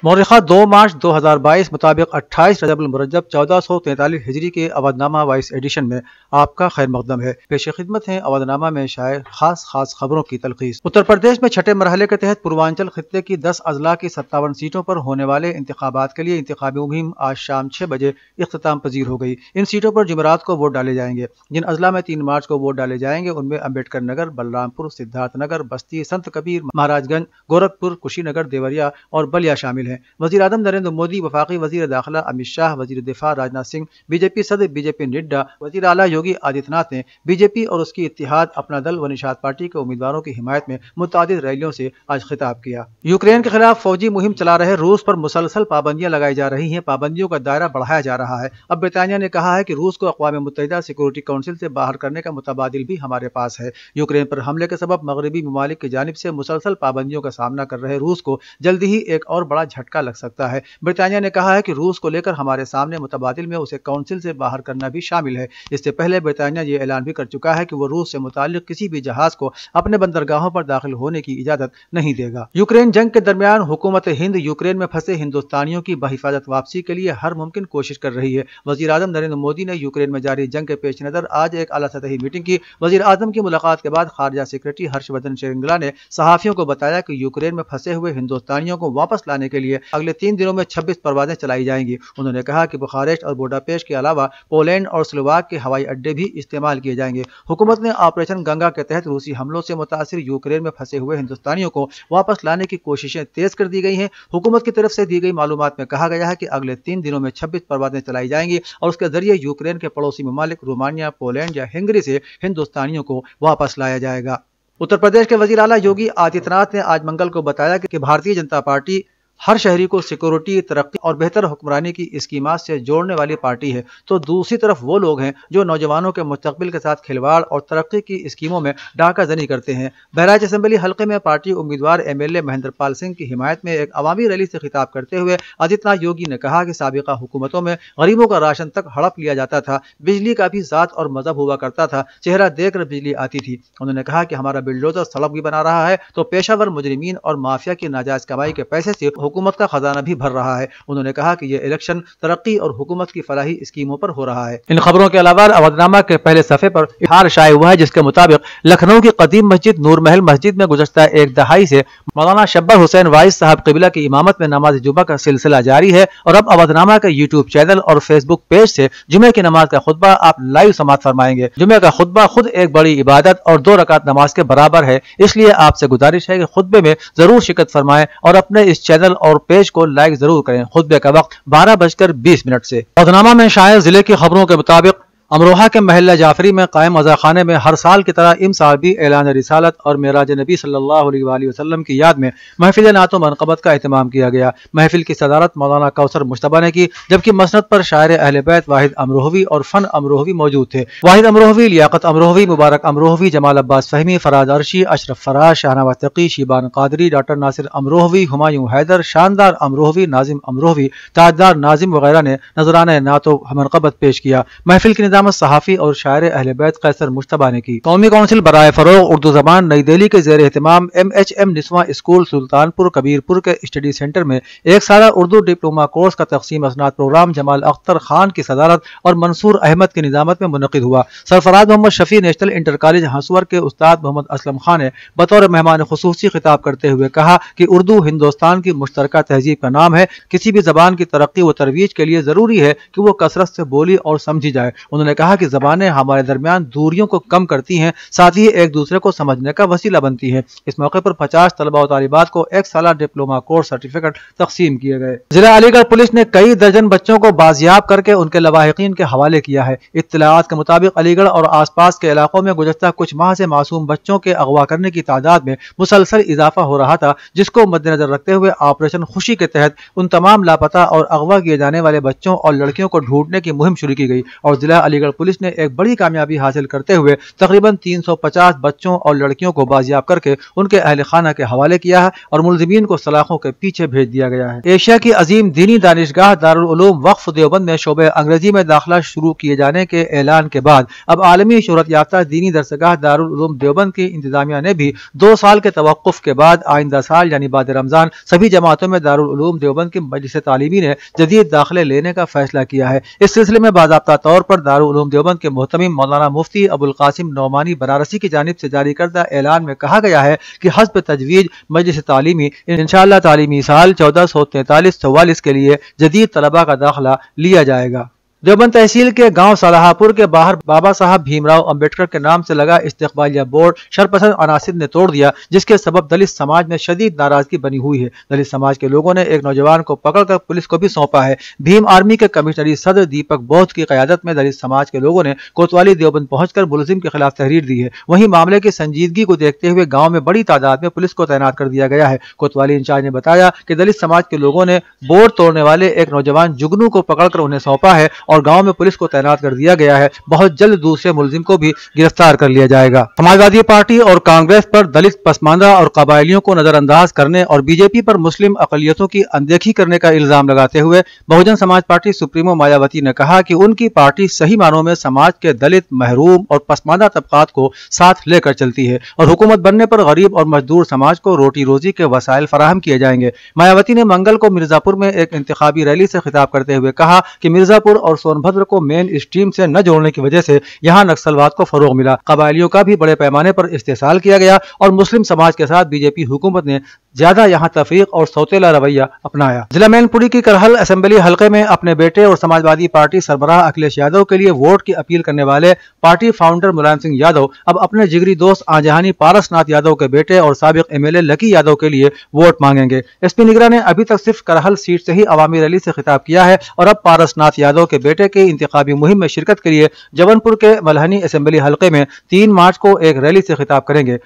مورخہ 2 مارچ 2022 مطابق 28 رجب المرجب 1443 ہجری کے اودھ نامہ وائس ایڈیشن میں آپ کا خیر مقدم ہے۔ پیش خدمت ہیں اودھ نامہ میں شائع خاص خبروں کی تلخیص۔ اتر پردیش میں چھٹے مرحلے کے تحت پوروانچل خطے کی 10 اضلاع کی 57 سیٹوں پر ہونے والے انتخابات کے لیے انتخابی مہم آج شام 6 بجے اختتام پذیر ہو گئی۔ ان سیٹوں پر جمعرات کو ووٹ ڈالے جائیں گے۔ جن اضلاع میں 3 مارچ کو ووٹ ڈالے جائیں گے ان میں امبیڈکر نگر، بلرام پور، سدھارتھ نگر، بستی، سنت کبیر، مہاراج گنج، گورکھپور، کشی نگر، دیوریا اور بلیا شامل ہیں۔ وزیر اعظم نریندر مودی، وفاقی وزیر داخلہ امت شاہ، وزیر دفاع راجناتھ سنگھ، بی جے پی صدر نڈا، وزیر اعلیٰ یوگی آدتیہ ناتھ نے بی جے پی اور اس کی اتحاد اپنا دل و نشاد پارٹی کے امیدواروں کی حمایت میں متعدد ریلیوں سے آج خطاب کیا۔ یوکرین کے خلاف فوجی مہم چلا رہے روس پر مسلسل پابندیاں لگائی جا رہی ہیں۔ پابندیوں کا دائرہ بڑھایا جا رہا ہے۔ اب برطانیہ نے کہا ہے کہ روس کو اقوام متحدہ سیکورٹی کونسل سے باہر کرنے کا متبادل بھی ہمارے پاس ہے۔ یوکرین پر حملے کے سبب مغربی ممالک کی جانب سے مسلسل پابندیوں کا سامنا کر رہے روس کو جلدی ہی ایک اور بڑا جھٹکا لگ سکتا ہے۔ برطانیہ نے کہا ہے کہ روس کو لے کر ہمارے سامنے متبادل میں اسے کونسل سے باہر کرنا بھی شامل ہے۔ اس سے پہلے برطانیہ یہ اعلان بھی کر چکا ہے کہ وہ روس سے متعلق کسی بھی جہاز کو اپنے بندرگاہوں پر داخل ہونے کی اجازت نہیں دے گا۔ یوکرین جنگ کے درمیان حکومت ہند یوکرین میں پھنسے ہندوستانیوں کی بحفاظت واپسی کے لیے ہر ممکن کوشش کر رہی ہے۔ وزیر اعظم نریندر مودی نے یوکرین میں جاری جنگ کے پیش نظر آج ایک اعلیٰ سطحی میٹنگ کی۔ وزیر اعظم کی ملاقات کے بعد خارجہ سیکرٹری ہرش وردھن شرنگلا نے صحافیوں کو بتایا کہ یوکرین میں پھنسے ہوئے ہندوستانیوں کو واپس لانے کے لیے اگلے 3 دنوں میں 26 پروازیں چلائی جائیں گی۔ انہوں نے کہا کہ بخارسٹ اور بوڈاپیسٹ کے علاوہ پولینڈ اور سلوواک کے ہوائی اڈے بھی استعمال کیے جائیں گے۔ حکومت نے آپریشن گنگا کے تحت روسی حملوں سے متاثر یوکرین میں پھنسے ہوئے ہندوستانیوں کو واپس لانے کی کوششیں تیز کر دی گئی ہیں۔ حکومت کی طرف سے دی گئی معلومات میں کہا گیا ہے کہ اگلے 3 دنوں میں 26 پروازیں چلائی جائیں گی اور اس کے ذریعے یوکرین کے پڑوسی ممالک رومانیہ، پولینڈ یا ہنگری سے ہندوستانیوں کو واپس لایا جائے گا۔ اتر پردیش کے وزیر اعلیٰ یوگی آدتیہ ناتھ نے آج منگل کو بتایا کہ بھارتیہ جنتا پارٹی ہر شہری کو سیکورٹی، ترقی اور بہتر حکمرانی کی اسکیمات سے جوڑنے والی پارٹی ہے، تو دوسری طرف وہ لوگ ہیں جو نوجوانوں کے مستقبل کے ساتھ کھلواڑ اور ترقی کی اسکیموں میں ڈاکہ زنی کرتے ہیں۔ بہرائچ اسمبلی حلقے میں پارٹی امیدوار MLA مہندر پال سنگھ کی حمایت میں ایک عوامی ریلی سے خطاب کرتے ہوئے آدتیہ ناتھ یوگی نے کہا کہ سابقہ حکومتوں میں غریبوں کا راشن تک ہڑپ لیا جاتا تھا، بجلی کا بھی ذات اور مذہب ہوا کرتا تھا، چہرہ دیکھ کر بجلی آتی تھی۔ انہوں نے کہا کہ ہمارا بلڈوزر سڑک بھی بنا رہا ہے تو پیشہ ور مجرمین اور مافیا کی ناجائز کمائی کے پیسے سے حکومت کا خزانہ بھی بھر رہا ہے۔ انہوں نے کہا کہ یہ الیکشن ترقی اور حکومت کی فلاحی اسکیموں پر ہو رہا ہے۔ ان خبروں کے علاوہ اودھ نامہ کے پہلے صفحے پر اشتہار شائع ہوا ہے جس کے مطابق لکھنؤ کی قدیم مسجد نور محل مسجد میں گزشتہ 1 دہائی سے مولانا شبر حسین وائس صاحب قبلہ کی امامت میں نماز جمعہ کا سلسلہ جاری ہے اور اب اودھ نامہ کے YouTube چینل اور فیس بک پیج سے جمعے کی نماز کا خطبہ آپ لائیو سماعت فرمائیں گے۔ جمعے کا خطبہ خود ایک بڑی عبادت اور 2 رکعت نماز کے برابر ہے، اس لیے آپ سے گزارش ہے کہ خطبے میں ضرور شرکت فرمائیں اور اپنے اس چینل اور پیج کو لائک ضرور کریں۔ خطبے کا وقت 12:20 سے۔ اودھ نامہ میں شائع ضلع کی خبروں کے مطابق امروہہ کے محلہ جعفری میں قائم عزاخانے میں ہر سال کی طرح امسال بھی اعلان رسالت اور معراج نبی صلی اللہ علیہ وآلہ وسلم کی یاد میں محفل نعت و منقبت کا اہتمام کیا گیا۔ محفل کی صدارت مولانا کوثر مجتبیٰ نے کی، جبکہ مسند پر شاعر اہل بیت واحد امروہوی اور فن امروہوی موجود تھے۔ واحد امروہوی، لیاقت امروہوی، مبارک امروہوی، جمال عباس فہمی، فراز عرشی، اشرف فراز، شاہنواز تقی، شیبان قادری، ڈاکٹر ناصر امروہوی، ہمایوں حیدر، شاندار امروہوی، ناظم امروہوی، تاجدار ناظم وغیرہ نے نذرانہ نعت و منقبت پیش کیا۔ محفل کی صحافی اور شاعر اہل بیت قیصر مجتبیٰ نے کی۔ قومی کونسل برائے فروغ اردو زبان نئی دہلی کے زیر اہتمام MHM نسواں اسکول سلطان پور کبیرپور کے اسٹڈی سینٹر میں 1 سالہ اردو ڈپلومہ کورس کا تقسیم اسناد پروگرام جمال اختر خان کی صدارت اور منصور احمد کی نظامت میں منعقد ہوا۔ سرفراز محمد شفیع نیشنل انٹر کالج ہنسور کے استاد محمد اسلم خان نے بطور مہمان خصوصی خطاب کرتے ہوئے کہا کہ اردو ہندوستان کی مشترکہ تہذیب کا نام ہے۔ کسی بھی زبان کی ترقی و ترویج کے لیے ضروری ہے کہ وہ کثرت سے بولی اور سمجھی جائے۔ انہوں نے کہا کہ زبانیں ہمارے درمیان دوریوں کو کم کرتی ہیں، ساتھ ہی ایک دوسرے کو سمجھنے کا وسیلہ بنتی ہیں۔ اس موقع پر 50 طلباء و طالبات کو 1 سالہ ڈپلومہ کورس سرٹیفکیٹ تقسیم کیے گئے۔ ضلع علی گڑھ پولیس نے کئی درجن بچوں کو بازیاب کر کے ان کے لواحقین کے حوالے کیا ہے۔ اطلاعات کے مطابق علی گڑھ اور آس پاس کے علاقوں میں گزشتہ کچھ ماہ سے معصوم بچوں کے اغوا کرنے کی تعداد میں مسلسل اضافہ ہو رہا تھا، جس کو مد نظر رکھتے ہوئے آپریشن خوشی کے تحت ان تمام لاپتہ اور اغوا کیے جانے والے بچوں اور لڑکیوں کو ڈھونڈنے کی مہم شروع کی گئی اور ضلع علی علی گڑھ پولیس نے ایک بڑی کامیابی حاصل کرتے ہوئے تقریباً 350 بچوں اور لڑکیوں کو بازیاب کر کے ان کے اہل خانہ کے حوالے کیا ہے اور ملزمین کو سلاخوں کے پیچھے بھیج دیا گیا ہے۔ ایشیا کی عظیم دینی دانشگاہ دارالعلوم وقف دیوبند میں شعبہ انگریزی میں داخلہ شروع کیے جانے کے اعلان کے بعد اب عالمی شہرت یافتہ دینی درسگاہ دارالعلوم دیوبند کی انتظامیہ نے بھی 2 سال کے توقف کے بعد آئندہ سال یعنی بعد رمضان سبھی جماعتوں میں دارالعلوم دیوبند کی مجلس تعلیمی نے جدید داخلے لینے کا فیصلہ کیا ہے۔ اس سلسلے میں باضابطہ طور پر دارالعلوم دیوبند کے محتمم مولانا مفتی ابوالقاسم نعمانی بنارسی کی جانب سے جاری کردہ اعلان میں کہا گیا ہے کہ حسب تجویز مجلس تعلیمی انشاءاللہ تعلیمی سال 1443-44 کے لیے جدید طلباء کا داخلہ لیا جائے گا۔ دیوبند تحصیل کے گاؤں صلاح پور کے باہر بابا صاحب بھیم راؤ امبیڈکر کے نام سے لگا استقبالیہ بورڈ شرپسند عناصر نے توڑ دیا، جس کے سبب دلت سماج میں شدید ناراضگی بنی ہوئی ہے۔ دلت سماج کے لوگوں نے ایک نوجوان کو پکڑ کر پولیس کو بھی سونپا ہے۔ بھیم آرمی کے کمشنری صدر دیپک بودھ کی قیادت میں دلت سماج کے لوگوں نے کوتوالی دیوبند پہنچ کر ملزم کے خلاف تحریر دی ہے۔ وہیں معاملے کی سنجیدگی کو دیکھتے ہوئے گاؤں میں بڑی تعداد میں پولیس کو تعینات کر دیا گیا ہے۔ کوتوالی انچارج نے بتایا کہ دلت سماج کے لوگوں نے بورڈ توڑنے والے ایک نوجوان جگنو کو پکڑ کر انہیں سونپا ہے اور گاؤں میں پولیس کو تعینات کر دیا گیا ہے۔ بہت جلد دوسرے ملزم کو بھی گرفتار کر لیا جائے گا۔ سماجوادی پارٹی اور کانگریس پر دلت پسماندہ اور قبائلیوں کو نظر انداز کرنے اور بی جے پی پر مسلم اقلیتوں کی اندیکھی کرنے کا الزام لگاتے ہوئے بہوجن سماج پارٹی سپریمو مایاوتی نے کہا کہ ان کی پارٹی صحیح معنوں میں سماج کے دلت، محروم اور پسماندہ طبقات کو ساتھ لے کر چلتی ہے اور حکومت بننے پر غریب اور مزدور سماج کو روٹی روزی کے وسائل فراہم کیے جائیں گے۔ مایاوتی نے منگل کو مرزا پور میں ایک انتخابی ریلی سے خطاب کرتے ہوئے کہا کہ مرزا پور اور سون بھدر کو مین اسٹریم سے نہ جوڑنے کی وجہ سے یہاں نکسلواد کو فروغ ملا، قبائلیوں کا بھی بڑے پیمانے پر استحصال کیا گیا اور مسلم سماج کے ساتھ بی جے پی حکومت نے زیادہ یہاں تفریق اور سوتیلا رویہ اپنایا۔ ضلع مین پوری کی کرہل اسمبلی حلقے میں اپنے بیٹے اور سماجوادی پارٹی سربراہ اکھلیش یادو کے لیے ووٹ کی اپیل کرنے والے پارٹی فاؤنڈر ملائم سنگھ یادو اب اپنے جگری دوست آنجہانی پارس ناتھ یادو کے بیٹے اور سابق ایم ایل اے لکی یادو کے لیے ووٹ مانگیں گے۔ ایس پی نگراں نے ابھی تک صرف کرہل سیٹ سے ہی عوامی ریلی سے خطاب کیا ہے اور اب پارس ناتھ یادو کے بیٹے کی انتخابی مہم میں شرکت کے لیے جون پور کے ملہنی اسمبلی حلقے میں 3 مارچ کو ایک ریلی سے خطاب کریں گے۔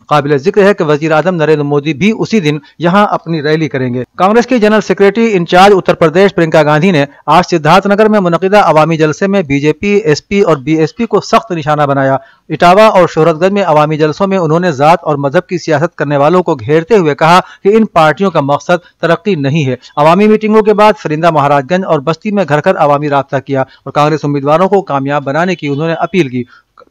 قابل ذکر ہے کہ وزیر اعظم نریندر مودی بھی اسی دن یہاں اپنی ریلی کریں گے۔ کانگریس کی general secretary incharge Uttar Pradesh Priyanka Gandhi نے آج سدھارتھ نگر میں منعقدہ عوامی جلسے میں be J P, S P اور بی ایس پی کو سخت نشانہ بنایا۔ اٹاوا اور شہرت گنج میں عوامی جلسوں میں انہوں نے ذات اور مذہب کی سیاست کرنے والوں کو گھیرتے ہوئے کہا کہ ان پارٹیوں کا مقصد ترقی نہیں ہے۔ عوامی میٹنگوں کے بعد فرندہ مہاراج گنج اور بستی میں گھر گھر عوامی رابطہ کیا اور کانگریس امیدواروں کو کامیاب بنانے کی انہوں نے اپیل کی۔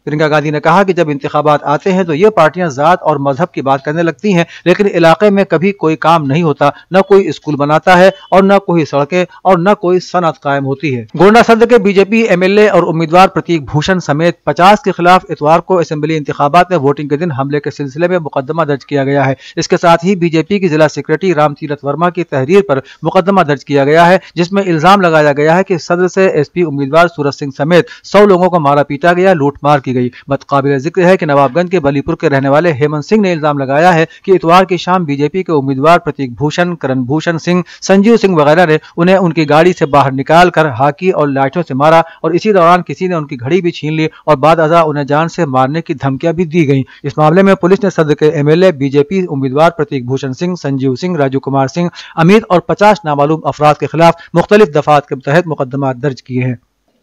پرینکا گاندھی نے کہا کہ جب انتخابات آتے ہیں تو یہ پارٹیاں ذات اور مذہب کی بات کرنے لگتی ہیں، لیکن علاقے میں کبھی کوئی کام نہیں ہوتا، نہ کوئی اسکول بناتا ہے اور نہ کوئی سڑکیں اور نہ کوئی صنعت قائم ہوتی ہے۔ گونڈہ صدر کے B J P M L A اور امیدوار پرتیک بھوشن سمیت 50 کے خلاف اتوار کو اسمبلی انتخابات میں ووٹنگ کے دن حملے کے سلسلے میں مقدمہ درج کیا گیا ہے۔ اس کے ساتھ ہی بی جے پی کی ضلع سیکریٹری رام تیرتھ ورما کی تحریر پر مقدمہ درج کیا گیا ہے، جس میں الزام لگایا گیا ہے کہ صدر سے ایس پی امیدوار سورج سنگھ سمیت 100 لوگوں کو مارا پیٹا گیا، لوٹ مار کی گئی۔ قابل ذکر ہے کہ نواب گنج کے بلی پور کے رہنے والے ہیمنت سنگھ نے الزام لگایا ہے کہ اتوار کی شام بی جے پی کے امیدوار پرتیک بھوشن، کرن بھوشن سنگھ، سنجیو سنگھ وغیرہ نے انہیں ان کی گاڑی سے باہر نکال کر ہاکی اور لاٹھیوں سے مارا اور اسی دوران کسی نے ان کی گھڑی بھی چھین لی اور بعد ازاں انہیں جان سے مارنے کی دھمکیاں بھی دی گئیں۔ اس معاملے میں پولیس نے صدر کے M L A, B J P امیدوار پرتیک بھوشن سنگھ، سنجیو سنگھ، راجو کمار سنگھ، امت اور 50 نامعلوم افراد کے خلاف مختلف دفعات کے تحت مقدمات درج کیے ہیں۔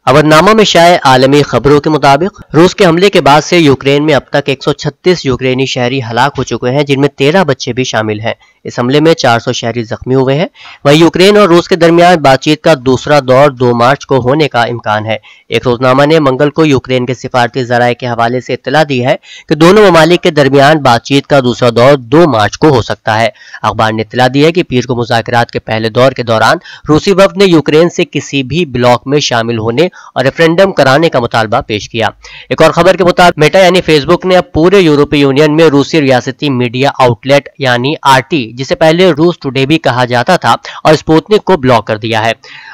خبرنامہ میں شائع عالمی خبروں کے مطابق روس کے حملے کے بعد سے یوکرین میں اب تک 136 یوکرینی شہری ہلاک ہو چکے ہیں، جن میں 13 بچے بھی شامل ہیں۔ اس حملے میں 400 شہری زخمی ہوئے ہیں۔ وہیں یوکرین اور روس کے درمیان بات چیت کا دوسرا دور 2 مارچ کو ہونے کا امکان ہے۔ ایک روزنامہ نے منگل کو یوکرین کے سفارتی ذرائع کے حوالے سے اطلاع دی ہے کہ دونوں ممالک کے درمیان بات چیت کا دوسرا دور 2 مارچ کو ہو سکتا ہے۔ اخبار نے اطلاع دی ہے کہ پیر کو مذاکرات کے پہلے دور کے دوران روسی وفد نے یوکرین سے کسی بھی بلاک میں شامل ہونے اور ریفرینڈم کرانے کا مطالبہ پیش کیا۔ ایک اور خبر کے مطابق میٹا یعنی فیس بک نے اب پورے یورپی یونین میں روسی ریاستی میڈیا آؤٹ لیٹ یعنی آر ٹی، جسے پہلے روس ٹوڈے بھی کہا جاتا تھا، اور اسپوتنک کو بلاک کر دیا ہے۔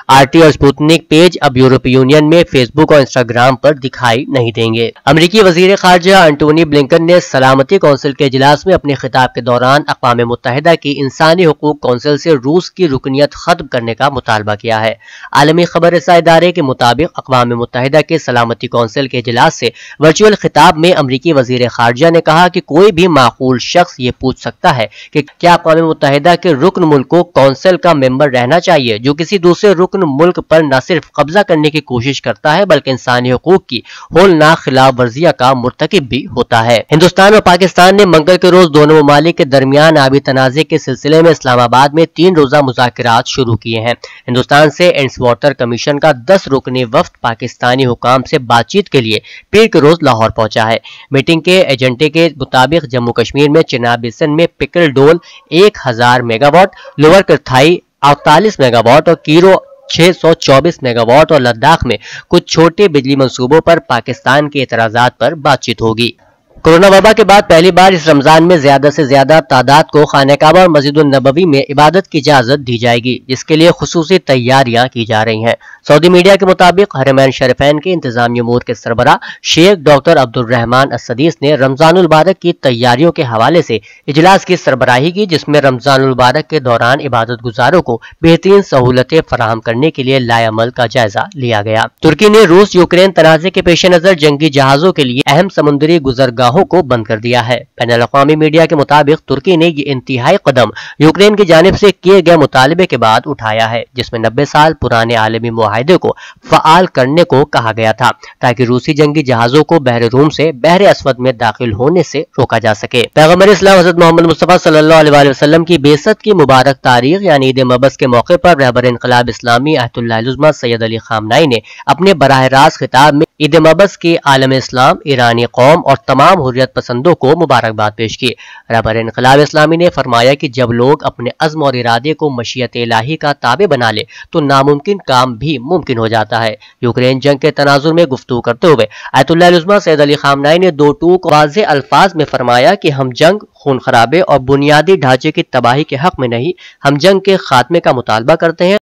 آر ٹی اور اسپوتنک پیج اب یورپی یونین میں فیس بک اور انسٹاگرام پر دکھائی نہیں دیں گے۔ امریکی وزیر خارجہ انٹونی بلنکن نے سلامتی کونسل کے اجلاس میں اپنے خطاب کے دوران اقوام متحدہ کی انسانی حقوق کونسل سے روس کی رکنیت ختم کرنے کا مطالبہ کیا ہے۔ عالمی خبر رساں ادارے کے مطابق اقوام متحدہ کے سلامتی کونسل کے اجلاس سے ورچوئل خطاب میں امریکی وزیر خارجہ نے کہا کہ کوئی بھی معقول شخص یہ پوچھ سکتا ہے کہ کیا اقوام متحدہ کے رکن ملک کو کونسل کا ممبر رہنا چاہیے جو کسی دوسرے رکن رکن ملک پر نہ صرف قبضہ کرنے کی کوشش کرتا ہے بلکہ انسانی حقوق کی ہولناک خلاف ورزیاں کا مرتکب بھی ہوتا ہے۔ ہندوستان اور پاکستان نے منگل کے روز دونوں ممالک کے درمیان آبی تنازع کے سلسلے میں اسلام آباد میں 3 روزہ مذاکرات شروع کیے ہیں۔ ہندوستان سے اینڈس واٹر کمیشن کا 10 رکنی وفد پاکستانی حکام سے بات چیت کے لیے پیر کے روز لاہور پہنچا ہے۔ میٹنگ کے ایجنڈے کے مطابق جموں کشمیر میں چناب بیسن میں Pakal Dul 1000 megawatt, lower Kirthai 48 megawatt اور کیرو 624 میگا واٹ اور لداخ میں کچھ چھوٹے بجلی منصوبوں پر پاکستان کے اعتراضات پر بات چیت ہوگی۔ کورونا وبا کے بعد پہلی بار اس رمضان میں زیادہ سے زیادہ تعداد کو خانہ کعبہ اور مسجد النبوی میں عبادت کی اجازت دی جائے گی، جس کے لیے خصوصی تیاریاں کی جا رہی ہیں۔ سعودی میڈیا کے مطابق حرمین شریفین کے انتظامی امور کے سربراہ شیخ ڈاکٹر عبد الرحمان السدیس نے رمضان المبارک کی تیاریوں کے حوالے سے اجلاس کی سربراہی کی، جس میں رمضان المبارک کے دوران عبادت گزاروں کو بہترین سہولتیں فراہم کرنے کے لیے لائے عمل کا جائزہ لیا گیا۔ ترکی نے روس یوکرین تنازع کے پیش نظر جنگی جہازوں کے لیے اہم سمندری گزرگاہوں کو بند کر دیا ہے۔ بین الاقوامی میڈیا کے مطابق ترکی نے یہ انتہائی قدم یوکرین کی جانب سے کیے گئے مطالبے کے بعد اٹھایا ہے، جس میں 90 سال پرانے عالمی معاہدے کو فعال کرنے کو کہا گیا تھا تاکہ روسی جنگی جہازوں کو بحر روم سے بحر اسود میں داخل ہونے سے روکا جا سکے۔ پیغمبر اسلام حضرت محمد مصطفیٰ صلی اللہ علیہ وسلم کی بعثت کی مبارک تاریخ یعنی عید مبعث کے موقع پر رہبر انقلاب اسلامی آیت اللہ العظمہ سید علی خامنہئی نے اپنے براہ راست خطاب میں عید مبعث کی عالم اسلام، ایرانی قوم اور تمام حریت پسندوں کو مبارکباد پیش کی۔ رہبر انقلاب اسلامی نے فرمایا کہ جب لوگ اپنے عزم اور ارادے کو مشیت الہی کا تابع بنا لے تو ناممکن کام بھی ممکن ہو جاتا ہے۔ یوکرین جنگ کے تناظر میں گفتگو کرتے ہوئے آیت اللہ العظمہ سید علی خامنہئی نے 2 ٹوک واضح الفاظ میں فرمایا کہ ہم جنگ، خون خرابے اور بنیادی ڈھانچے کی تباہی کے حق میں نہیں، ہم جنگ کے خاتمے کا مطالبہ کرتے ہیں۔